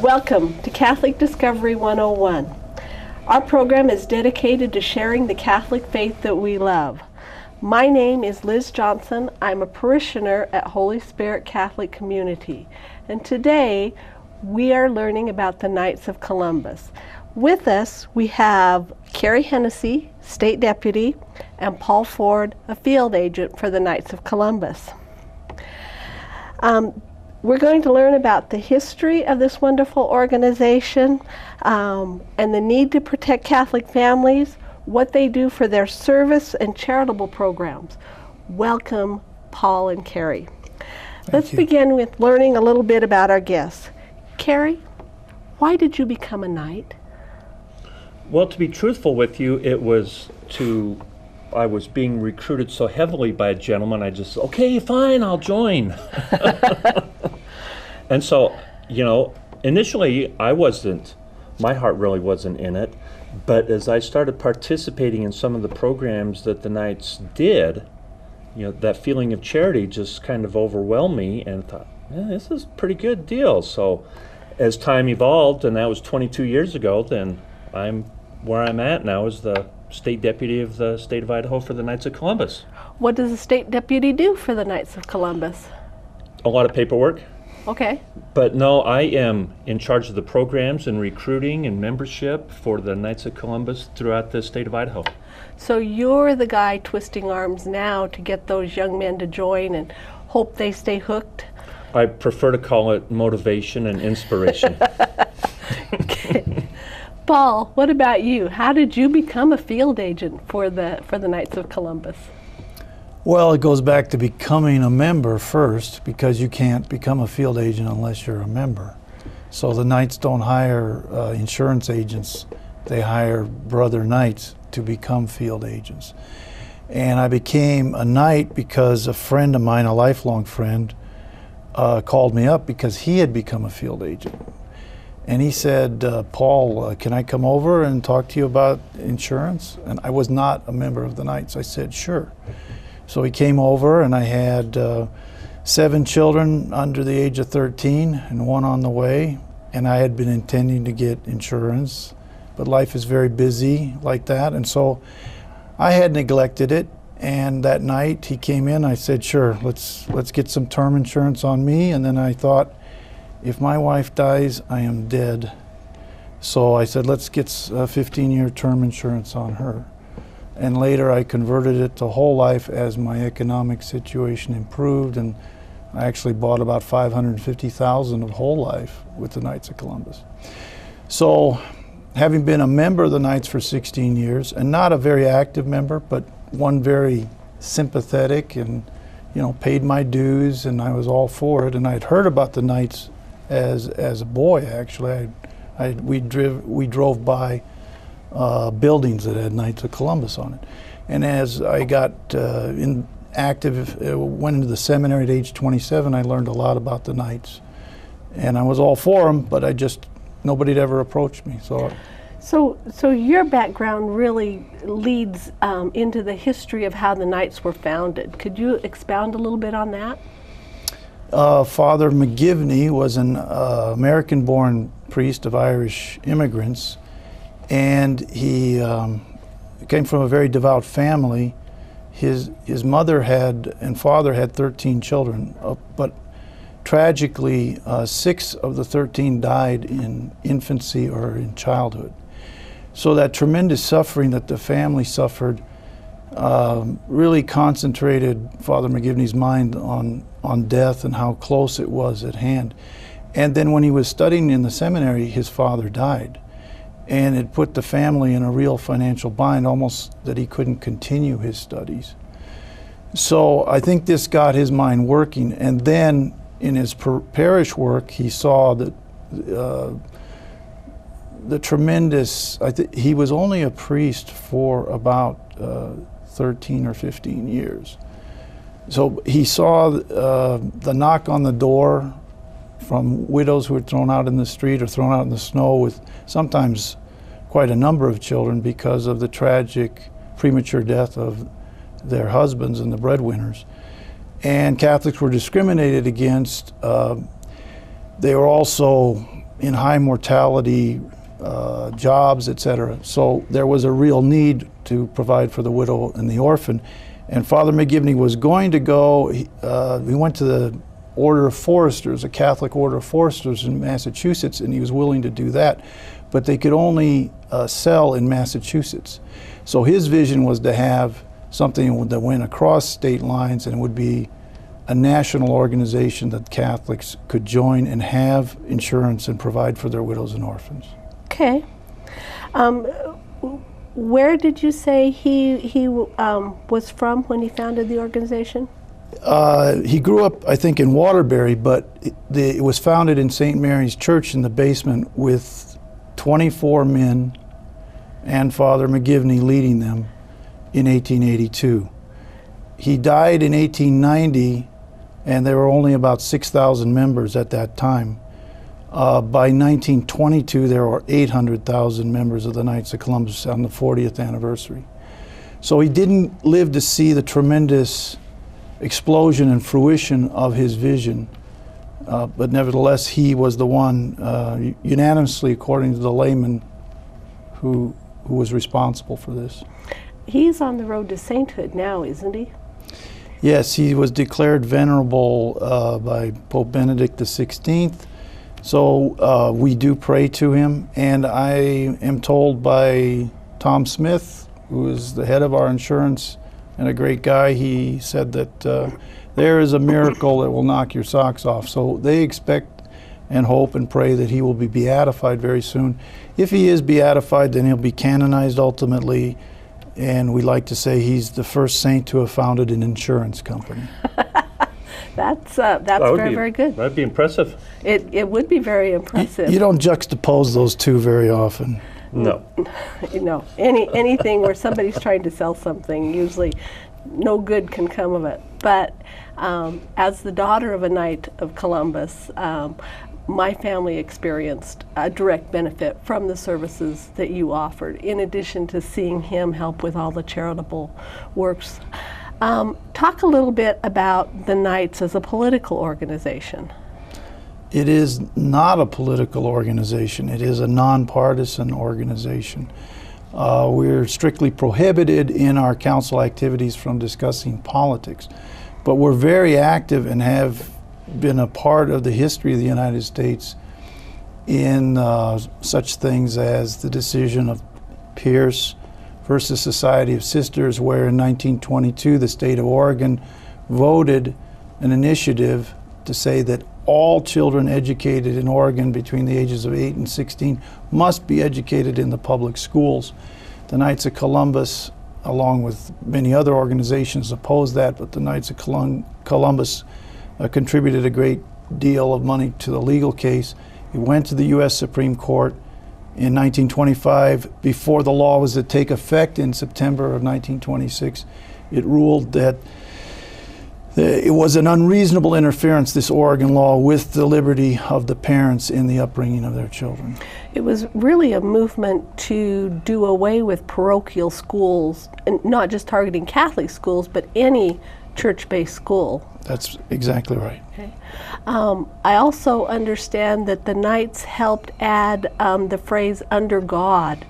Welcome to Catholic Discovery 101. Our program is dedicated to sharing the Catholic faith that we love. My name is Liz Johnson. I'm a parishioner at Holy Spirit Catholic Community. And today we are learning about the Knights of Columbus. With us we have Kerry Hennessy, State Deputy, and Paul Ford, a field agent for the Knights of Columbus. We're going to learn about the history of this wonderful organization and the need to protect Catholic families, what they do for their service and charitable programs. Welcome, Paul and Kerry. Let's begin with learning a little bit about our guests. Kerry, why did you become a knight? Well, to be truthful with you, I was being recruited so heavily by a gentleman, I just, okay, fine, I'll join. And so, initially my heart really wasn't in it, but as I started participating in some of the programs that the Knights did, that feeling of charity just kind of overwhelmed me, and I thought, this is a pretty good deal. So as time evolved, and that was 22 years ago, then I'm where I'm at now as the State Deputy of the State of Idaho for the Knights of Columbus. What does a State Deputy do for the Knights of Columbus? A lot of paperwork. Okay. But no, I am in charge of the programs and recruiting and membership for the Knights of Columbus throughout the state of Idaho. So you're the guy twisting arms now to get those young men to join and hope they stay hooked? I prefer to call it motivation and inspiration. Okay. Paul, what about you? How did you become a field agent for the Knights of Columbus? Well, it goes back to becoming a member first, because you can't become a field agent unless you're a member. So the Knights don't hire insurance agents. They hire brother Knights to become field agents. And I became a Knight because a friend of mine, a lifelong friend, called me up because he had become a field agent. And he said, Paul, can I come over and talk to you about insurance? And I was not a member of the Knights. I said, sure. So he came over, and I had 7 children under the age of 13 and 1 on the way. And I had been intending to get insurance, but life is very busy like that. And so I had neglected it. And that night he came in, I said, sure, let's get some term insurance on me. And then I thought, if my wife dies, I am dead. So I said, let's get 15-year term insurance on her. And later I converted it to whole life as my economic situation improved, and I actually bought about $550,000 of whole life with the Knights of Columbus. So having been a member of the Knights for 16 years, and not a very active member, but one very sympathetic and paid my dues, and I was all for it. And I'd heard about the Knights as a boy, actually. We drove by buildings that had Knights of Columbus on it. And as I got active, went into the seminary at age 27, I learned a lot about the Knights. And I was all for them, but nobody'd ever approached me. So your background really leads into the history of how the Knights were founded. Could you expound a little bit on that? Father McGivney was an American-born priest of Irish immigrants, and he came from a very devout family. His mother and father had 13 children, but tragically 6 of the 13 died in infancy or in childhood. So that tremendous suffering that the family suffered really concentrated Father McGivney's mind on death and how close it was at hand. And then when he was studying in the seminary, his father died. And it put the family in a real financial bind, almost that he couldn't continue his studies. So I think this got his mind working. And then in his parish work, he saw that the tremendous, he was only a priest for about 13 or 15 years. So he saw the knock on the door from widows who were thrown out in the street or thrown out in the snow with sometimes quite a number of children because of the tragic premature death of their husbands and the breadwinners. And Catholics were discriminated against. They were also in high mortality jobs, etc. So there was a real need to provide for the widow and the orphan. And Father McGivney was going to go, he went to the Order of Foresters, a Catholic Order of Foresters in Massachusetts, and he was willing to do that. But they could only sell in Massachusetts. So his vision was to have something that went across state lines and would be a national organization that Catholics could join and have insurance and provide for their widows and orphans. Okay. Where did you say he was from when he founded the organization? He grew up, I think, in Waterbury, but it was founded in St. Mary's Church in the basement with 24 men and Father McGivney leading them in 1882. He died in 1890, and there were only about 6,000 members at that time. By 1922, there were 800,000 members of the Knights of Columbus on the 40th anniversary. So he didn't live to see the tremendous explosion and fruition of his vision, but nevertheless, he was the one, unanimously, according to the layman, who was responsible for this. He's on the road to sainthood now, isn't he? Yes, he was declared venerable by Pope Benedict XVI. So we do pray to him, and I am told by Tom Smith, who is the head of our insurance and a great guy, he said that there is a miracle that will knock your socks off. So they expect and hope and pray that he will be beatified very soon. If he is beatified, then he'll be canonized ultimately, and we like to say he's the first saint to have founded an insurance company. That's very good. That'd be impressive. It would be very impressive. You don't juxtapose those two very often. No. No. Anything where somebody's trying to sell something, usually no good can come of it. But as the daughter of a Knight of Columbus, my family experienced a direct benefit from the services that you offered, in addition to seeing him help with all the charitable works. Talk a little bit about the Knights as a political organization. It is not a political organization. It is a nonpartisan organization. We're strictly prohibited in our council activities from discussing politics, but we're very active and have been a part of the history of the United States in such things as the decision of Pierce versus Society of Sisters, where in 1922 the state of Oregon voted an initiative to say that all children educated in Oregon between the ages of 8 and 16 must be educated in the public schools. The Knights of Columbus, along with many other organizations, opposed that, but the Knights of Columbus contributed a great deal of money to the legal case. It went to the U.S. Supreme Court in 1925. Before the law was to take effect in September of 1926, it ruled that it was an unreasonable interference, this Oregon law, with the liberty of the parents in the upbringing of their children. It was really a movement to do away with parochial schools, and not just targeting Catholic schools, but any church-based school. That's exactly right. Okay. I also understand that the Knights helped add the phrase "under God"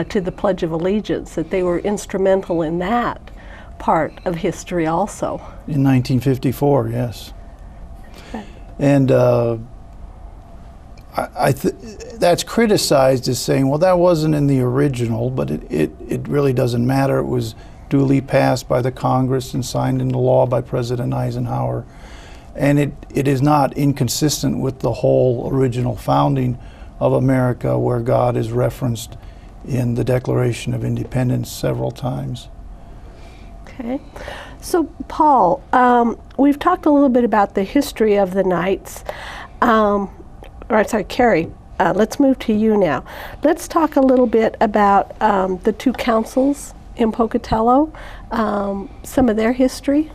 to the Pledge of Allegiance, that they were instrumental in that part of history also. In 1954, yes. Okay. And that's criticized as saying, well, that wasn't in the original, but it really doesn't matter. It was duly passed by the Congress and signed into law by President Eisenhower. And it is not inconsistent with the whole original founding of America, where God is referenced in the Declaration of Independence several times. Okay. So, Paul, we've talked a little bit about the history of the Knights. Kerry, let's move to you now. Let's talk a little bit about the two councils in Pocatello, some of their history.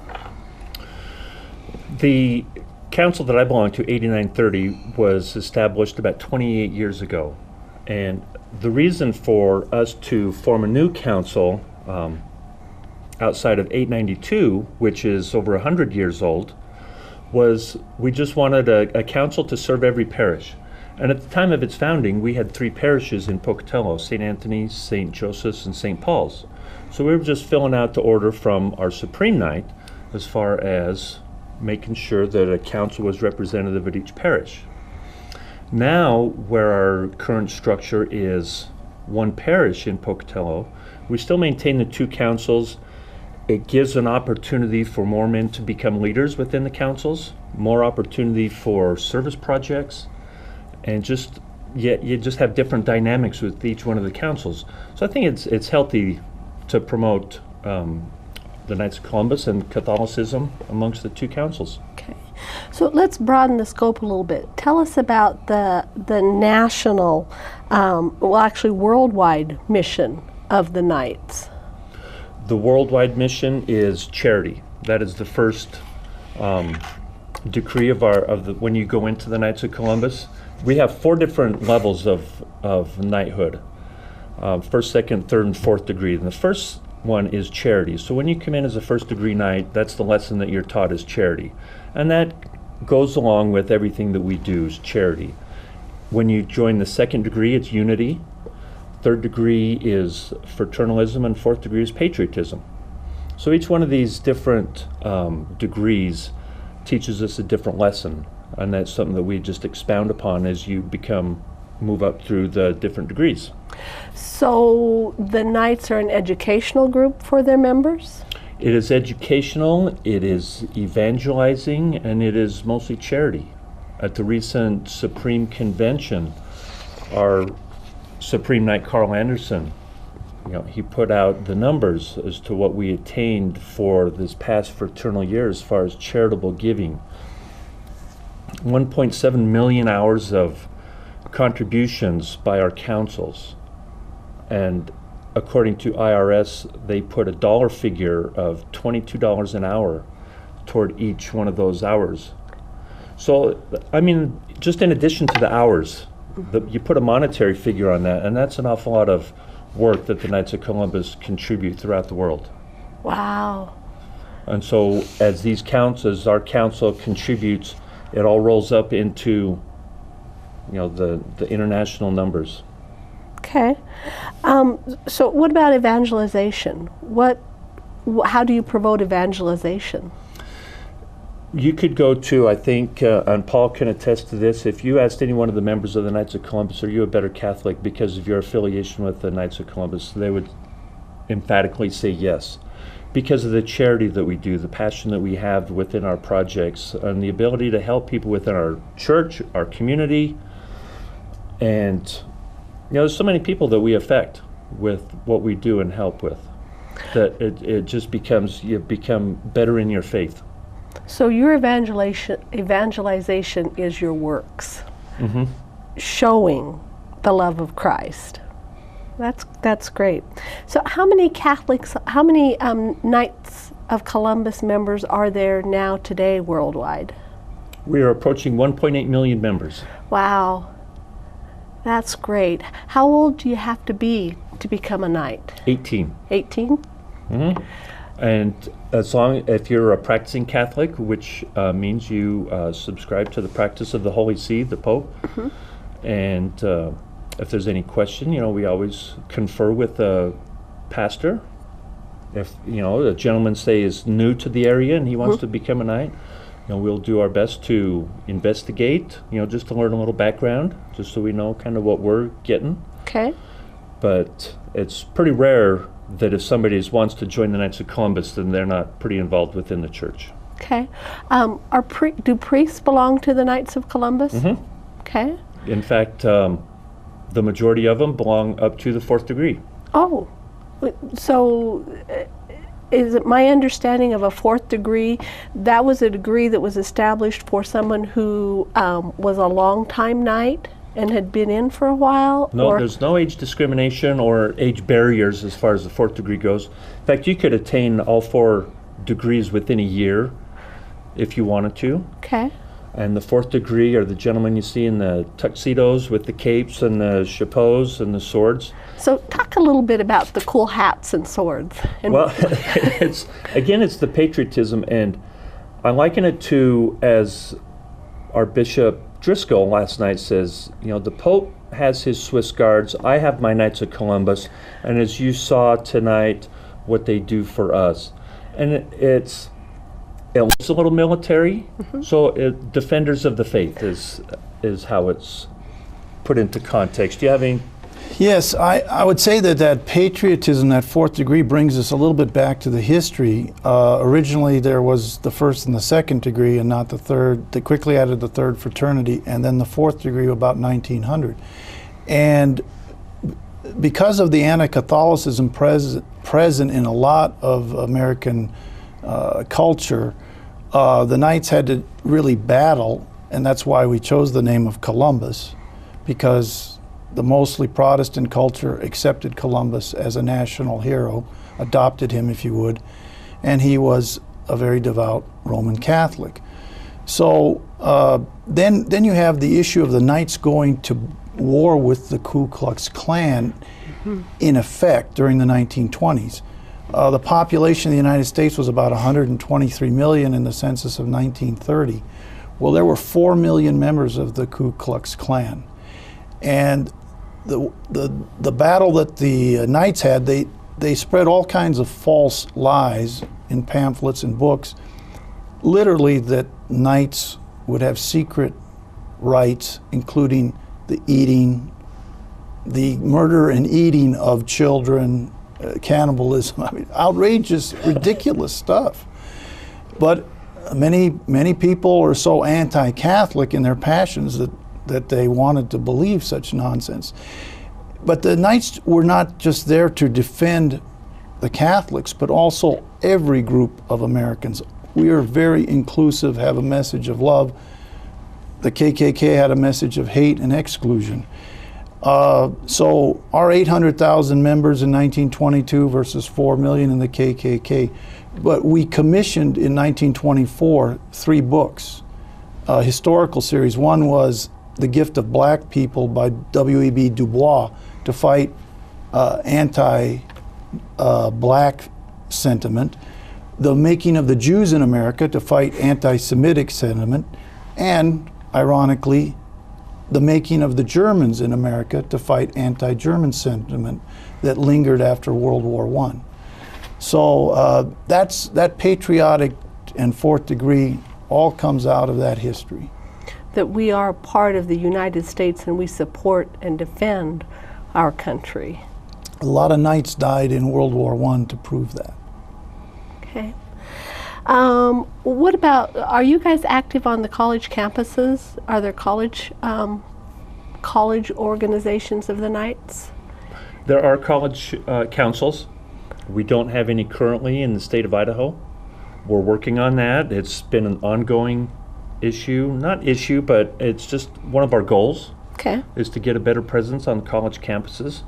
The council that I belong to, 8930, was established about 28 years ago. And the reason for us to form a new council outside of 892, which is over 100 years old, was we just wanted a council to serve every parish. And at the time of its founding, we had 3 parishes in Pocatello: St. Anthony's, St. Joseph's, and St. Paul's. So we were just filling out the order from our Supreme Knight as far as making sure that a council was representative at each parish. Now, where our current structure is 1 parish in Pocatello, we still maintain the 2 councils. It gives an opportunity for more men to become leaders within the councils, more opportunity for service projects, and you just have different dynamics with each one of the councils. So I think it's healthy to promote the Knights of Columbus and Catholicism amongst the 2 councils. Okay. So let's broaden the scope a little bit. Tell us about the national, actually worldwide mission of the Knights. The worldwide mission is charity. That is the first decree when you go into the Knights of Columbus. We have 4 different levels of knighthood: 1st, 2nd, 3rd, and 4th degree. And the first one is charity. So when you come in as a 1st degree knight, that's the lesson that you're taught is charity. And that goes along with everything that we do is charity. When you join the 2nd degree, it's unity. 3rd degree is fraternalism, and 4th degree is patriotism. So each one of these different degrees teaches us a different lesson, and that's something that we just expound upon as you move up through the different degrees. So the Knights are an educational group for their members? It is educational, it is evangelizing, and it is mostly charity. At the recent Supreme Convention, our Supreme Knight Carl Anderson, he put out the numbers as to what we attained for this past fraternal year as far as charitable giving. 1.7 million hours of contributions by our councils, and according to IRS, they put a dollar figure of $22 an hour toward each one of those hours. So, I mean, just in addition to the hours, you put a monetary figure on that, and that's an awful lot of work that the Knights of Columbus contribute throughout the world. Wow. And so as our council contributes, it all rolls up into the international numbers. Okay. So what about evangelization? How do you promote evangelization? You could go to, I think, and Paul can attest to this, if you asked any one of the members of the Knights of Columbus, are you a better Catholic because of your affiliation with the Knights of Columbus, they would emphatically say yes. Because of the charity that we do, the passion that we have within our projects, and the ability to help people within our church, our community, and there's so many people that we affect with what we do and help with, that it just you become better in your faith. So your evangelization is your works, showing the love of Christ. That's great. So how many Knights of Columbus members are there now today worldwide? We are approaching 1.8 million members. Wow, that's great. How old do you have to be to become a knight? 18. 18? Mm-hmm. And if you're a practicing Catholic, which means you subscribe to the practice of the Holy See, the Pope, and if there's any question, we always confer with the pastor. If a gentleman is new to the area and he wants to become a knight, we'll do our best to investigate, just to learn a little background, just so we know kind of what we're getting. Okay. But it's pretty rare that if somebody wants to join the Knights of Columbus, then they're not pretty involved within the church. Okay. Do priests belong to the Knights of Columbus? Mm-hmm. Okay. In fact, the majority of them belong up to the 4th degree. Oh, so is it my understanding of a 4th degree, that was a degree that was established for someone who was a long-time knight and had been in for a while? No, there's no age discrimination or age barriers as far as the 4th degree goes. In fact, you could attain all 4 degrees within a year if you wanted to. Okay. And the 4th degree are the gentlemen you see in the tuxedos with the capes and the chapeaus and the swords. So talk a little bit about the cool hats and swords. Well, it's the patriotism, and I liken it to, as our bishop Driscoll last night says, the Pope has his Swiss Guards, I have my Knights of Columbus, and as you saw tonight, what they do for us. And it looks a little military, so Defenders of the Faith is how it's put into context. Do you have any? Yes, I would say that patriotism, that fourth degree, brings us a little bit back to the history. Originally, there was the first and the second degree and not the third. They quickly added the third fraternity, and then the fourth degree about 1900. And because of the anti-Catholicism present in a lot of American culture, the Knights had to really battle, and that's why we chose the name of Columbus, because the mostly Protestant culture accepted Columbus as a national hero, adopted him, if you would, and he was a very devout Roman Catholic. So then you have the issue of the Knights going to war with the Ku Klux Klan in effect during the 1920s. The population of the United States was about 123 million in the census of 1930. Well, there were 4 million members of the Ku Klux Klan. And the battle that the Knights had, they spread all kinds of false lies in pamphlets and books, literally that Knights would have secret rites, including the murder and eating of children, cannibalism. I mean, outrageous, ridiculous stuff. But many people are so anti-Catholic in their passions that they wanted to believe such nonsense. But the Knights were not just there to defend the Catholics, but also every group of Americans. We are very inclusive, have a message of love. The KKK had a message of hate and exclusion. So our 800,000 members in 1922 versus 4 million in the KKK. But we commissioned in 1924 3 books, historical series. One was The Gift of Black People by W.E.B. Du Bois to fight anti-black sentiment. The Making of the Jews in America to fight anti-Semitic sentiment. And, ironically, The Making of the Germans in America to fight anti-German sentiment that lingered after World War I. So that patriotic and fourth degree all comes out of that history. That we are part of the United States and we support and defend our country. A lot of Knights died in World War I to prove that. Okay. What about, are you guys active on the college campuses? Are there college organizations of the Knights? There are college councils. We don't have any currently in the state of Idaho. We're working on that. It's been an ongoing issue, not issue, but it's just one of our goals. Okay. Is to get a better presence on college campuses.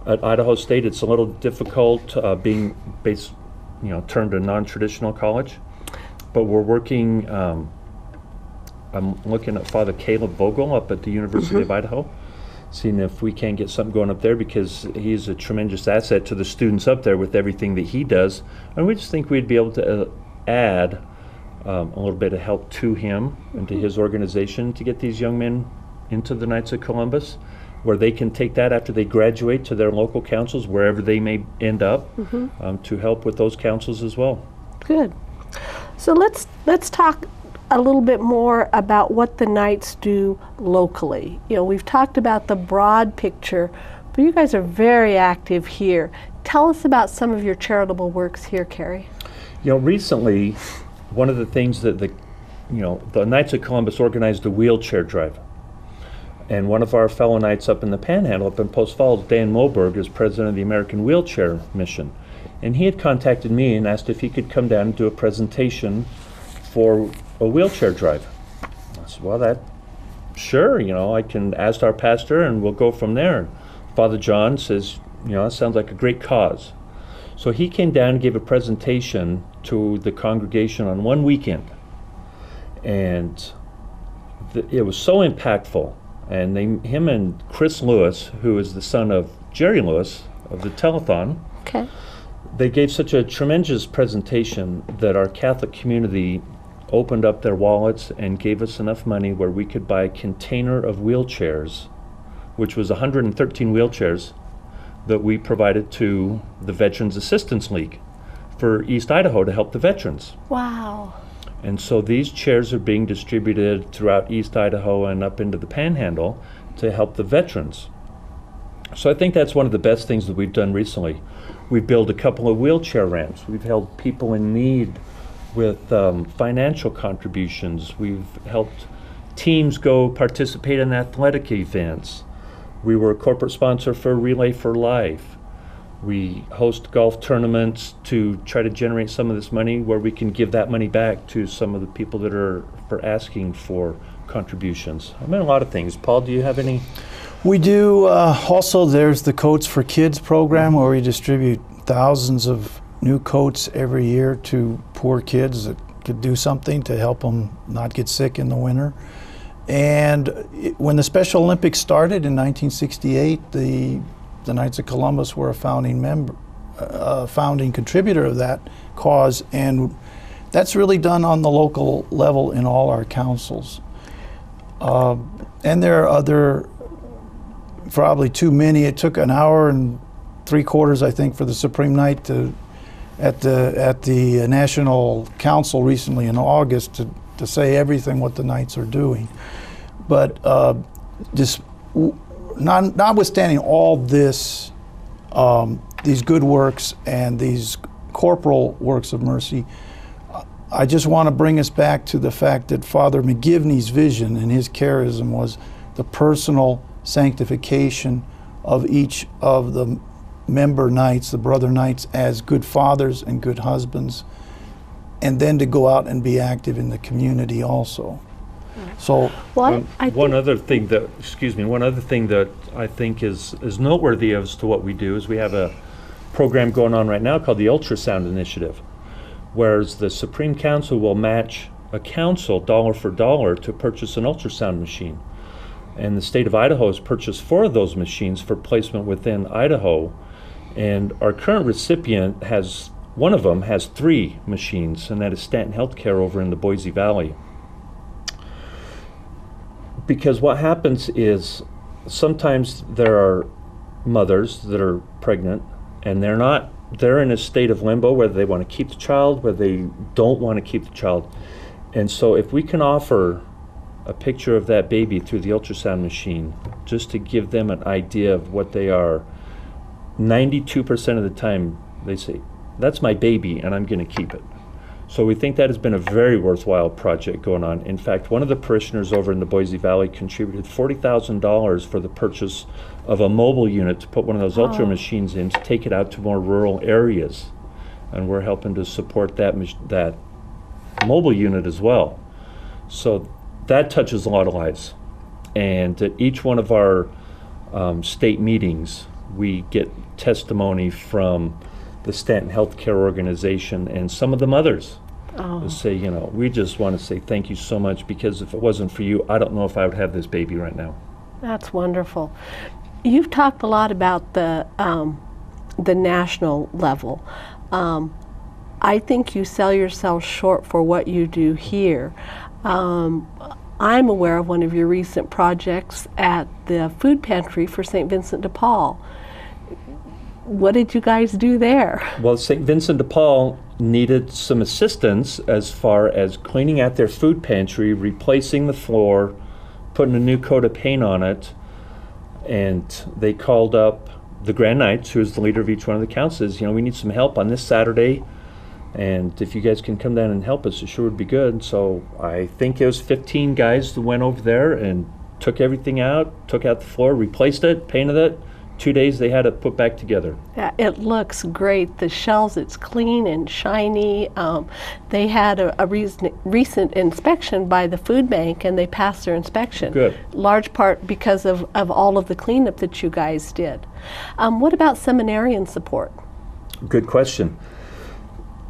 At Idaho State, it's a little difficult being based, turned a non-traditional college, but we're working. I'm looking at Father Caleb Vogel up at the University of Idaho, seeing if we can get something going up there, because he's a tremendous asset to the students up there with everything that he does, and we just think we'd be able to add a little bit of help to him and to his organization to get these young men into the Knights of Columbus, where they can take that after they graduate to their local councils, wherever they may end up, to help with those councils as well. Good. So let's talk a little bit more about what the Knights do locally. We've talked about the broad picture, but you guys are very active here. Tell us about some of your charitable works here, Kerry. Recently, one of the things that the Knights of Columbus organized a wheelchair drive. And one of our fellow Knights up in the Panhandle, up in Post Falls, Dan Moberg, is president of the American Wheelchair Mission. And he had contacted me and asked if he could come down and do a presentation for a wheelchair drive. I said, well, sure, I can ask our pastor and we'll go from there. Father John says, that sounds like a great cause. So he came down and gave a presentation to the congregation on one weekend. And it was so impactful. And him and Chris Lewis, who is the son of Jerry Lewis of the telethon, okay, they gave such a tremendous presentation that our Catholic community opened up their wallets and gave us enough money where we could buy a container of wheelchairs, which was 113 wheelchairs that we provided to the Veterans Assistance League for East Idaho to help the veterans. Wow. And so these chairs are being distributed throughout East Idaho and up into the Panhandle to help the veterans. So I think that's one of the best things that we've done recently. We've built a couple of wheelchair ramps. We've helped people in need with financial contributions. We've helped teams go participate in athletic events. We were a corporate sponsor for Relay for Life. We host golf tournaments to try to generate some of this money where we can give that money back to some of the people that are asking for contributions. I mean, a lot of things. Paul, do you have any? We do. Also, there's the Coats for Kids program where we distribute thousands of new coats every year to poor kids that could do something to help them not get sick in the winter. And when the Special Olympics started in 1968, the Knights of Columbus were a founding contributor of that cause, and that's really done on the local level in all our councils. And there are other, probably too many. It took an hour and 3/4, I think, for the Supreme Knight at the National Council recently in August to say everything what the Knights are doing. But notwithstanding all this, these good works and these corporal works of mercy, I just want to bring us back to the fact that Father McGivney's vision and his charism was the personal sanctification of each of the member knights, the brother knights, as good fathers and good husbands, and then to go out and be active in the community also. So one other thing that I think is noteworthy as to what we do is we have a program going on right now called the Ultrasound Initiative, whereas the Supreme Council will match a council dollar for dollar to purchase an ultrasound machine. And the state of Idaho has purchased 4 of those machines for placement within Idaho. And our current recipient one of them has 3 machines, and that is Stanton Healthcare over in the Boise Valley. Because what happens is sometimes there are mothers that are pregnant and they're in a state of limbo whether they want to keep the child, whether they don't want to keep the child. And so if we can offer a picture of that baby through the ultrasound machine, just to give them an idea of what they are, 92% of the time they say, that's my baby and I'm going to keep it. So we think that has been a very worthwhile project going on. In fact, one of the parishioners over in the Boise Valley contributed $40,000 for the purchase of a mobile unit to put one of those ultra machines in to take it out to more rural areas. And we're helping to support that mobile unit as well. So that touches a lot of lives. And at each one of our state meetings, we get testimony from the Stanton Healthcare Organization and some of the mothers say, we just want to say thank you so much, because if it wasn't for you, I don't know if I would have this baby right now. That's wonderful. You've talked a lot about the national level. I think you sell yourself short for what you do here. I'm aware of one of your recent projects at the food pantry for St. Vincent de Paul. What did you guys do there? Well, St. Vincent de Paul needed some assistance as far as cleaning out their food pantry, replacing the floor, putting a new coat of paint on it, and they called up the Grand Knights, who is the leader of each one of the councils. We need some help on this Saturday, and if you guys can come down and help us, it sure would be good. So I think it was 15 guys that went over there and took everything out, took out the floor, replaced it, painted it. 2 days they had it put back together. Yeah, it looks great. The shelves, it's clean and shiny. They had a recent inspection by the food bank, and they passed their inspection. Good. Large part because of all of the cleanup that you guys did. What about seminarian support? Good question.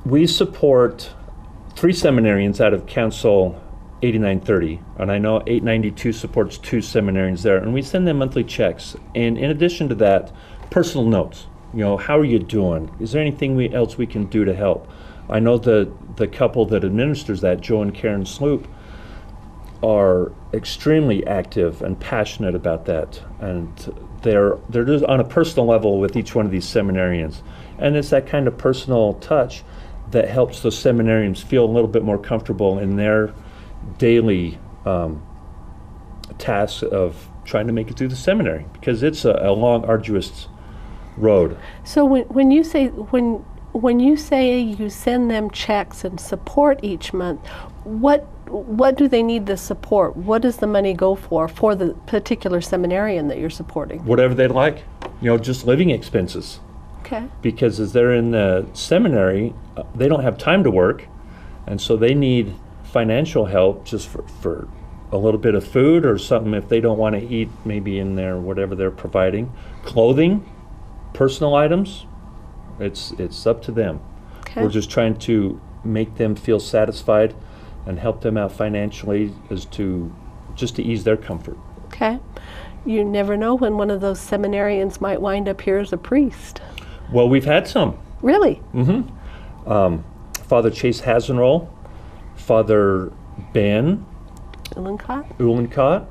We support 3 seminarians out of Council 8930, and I know 892 supports 2 seminarians there, and we send them monthly checks. And in addition to that, personal notes. How are you doing? Is there anything else we can do to help? I know that the couple that administers that, Joe and Karen Sloop, are extremely active and passionate about that, and they're just on a personal level with each one of these seminarians, and it's that kind of personal touch that helps the seminarians feel a little bit more comfortable in their daily task of trying to make it through the seminary, because it's a long, arduous road. So when you say you send them checks and support each month, what do they need the support? What does the money go for the particular seminarian that you're supporting? Whatever they'd like, just living expenses. Okay. Because as they're in the seminary, they don't have time to work, and so they need financial help just for a little bit of food or something if they don't want to eat maybe in their whatever they're providing. Clothing, personal items, it's up to them. Okay. We're just trying to make them feel satisfied and help them out financially to ease their comfort. Okay. You never know when one of those seminarians might wind up here as a priest. Well, we've had some. Really? Mm-hmm. Father Chase Hasenroll, Father Ben Uhlencott,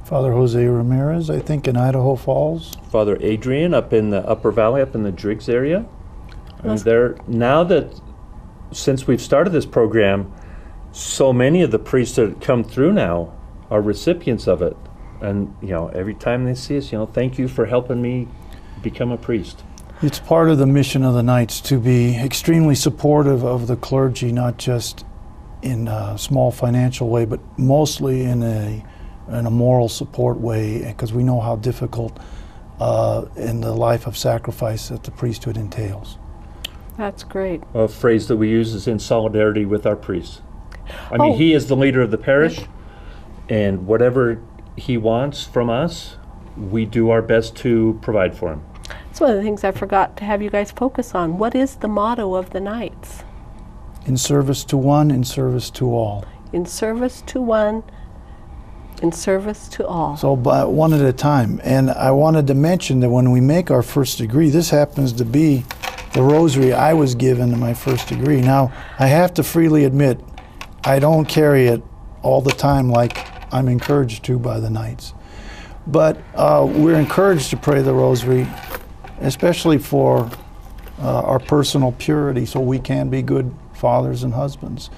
Father Jose Ramirez, I think, in Idaho Falls. Father Adrian up in the Upper Valley, up in the Driggs area. And since we've started this program, so many of the priests that come through now are recipients of it. And, every time they see us, thank you for helping me become a priest. It's part of the mission of the Knights to be extremely supportive of the clergy, not just in a small financial way, but mostly in a moral support way, because we know how difficult in the life of sacrifice that the priesthood entails. That's great. A phrase that we use is in solidarity with our priests. I mean, he is the leader of the parish, and whatever he wants from us, we do our best to provide for him. That's one of the things I forgot to have you guys focus on. What is the motto of the Knights? In service to one, in service to all. In service to one, in service to all. So one at a time. And I wanted to mention that when we make our first degree, this happens to be the rosary I was given in my first degree. Now, I have to freely admit, I don't carry it all the time like I'm encouraged to by the Knights. But we're encouraged to pray the rosary, especially for our personal purity, so we can be good fathers and husbands.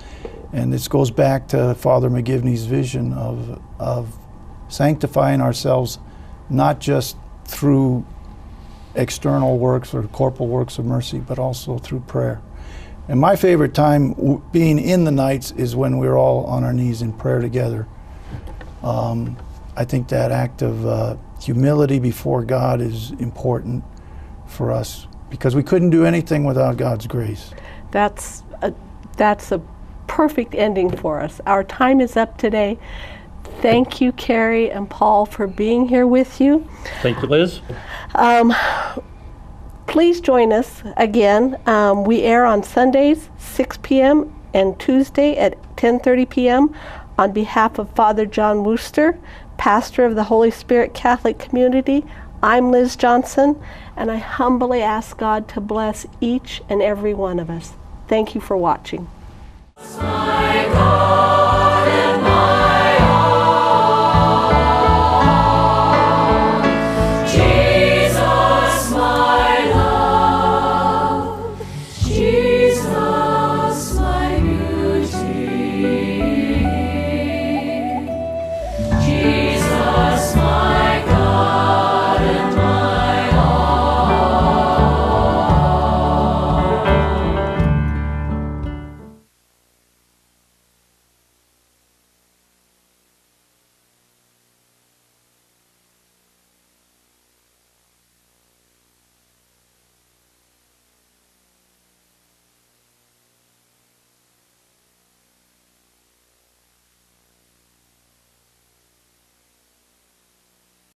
And this goes back to Father McGivney's vision of sanctifying ourselves, not just through external works or corporal works of mercy, but also through prayer. And my favorite time being in the Knights is when we're all on our knees in prayer together. I think that act of humility before God is important for us, because we couldn't do anything without God's grace. That's a perfect ending for us. Our time is up today. Thank you, Kerry and Paul, for being here with you. Thank you, Liz. Please join us again. We air on Sundays, 6 p.m. and Tuesday at 10:30 p.m. On behalf of Father John Wooster, pastor of the Holy Spirit Catholic Community, I'm Liz Johnson, and I humbly ask God to bless each and every one of us. Thank you for watching. My God.